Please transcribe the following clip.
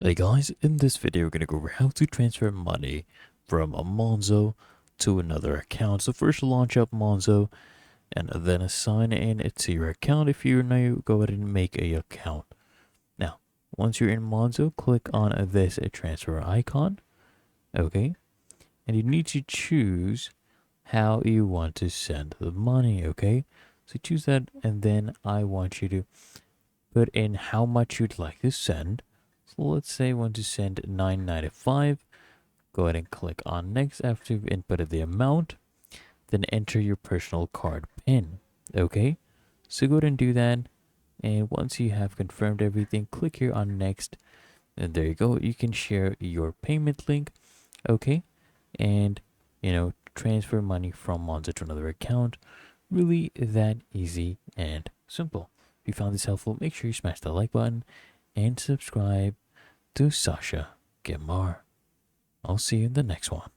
Hey guys, in this video we're gonna go over how to transfer money from a Monzo to another account. So first launch up Monzo and then assign in it to your account. If you're new, go ahead and make a account. Now, once you're in Monzo, click on this transfer icon, okay? And you need to choose how you want to send the money, okay? So choose that and then I want you to put in how much you'd like to send. So let's say you want to send $9.95. Go ahead and click on next after you've inputted the amount. Then enter your personal card PIN. Okay, so go ahead and do that. And once you have confirmed everything, click here on next. And there you go. You can share your payment link. Okay, and transfer money from Monzo to another account. Really that easy and simple. If you found this helpful, make sure you smash the like button and subscribe to Sasha Gemar. I'll see you in the next one.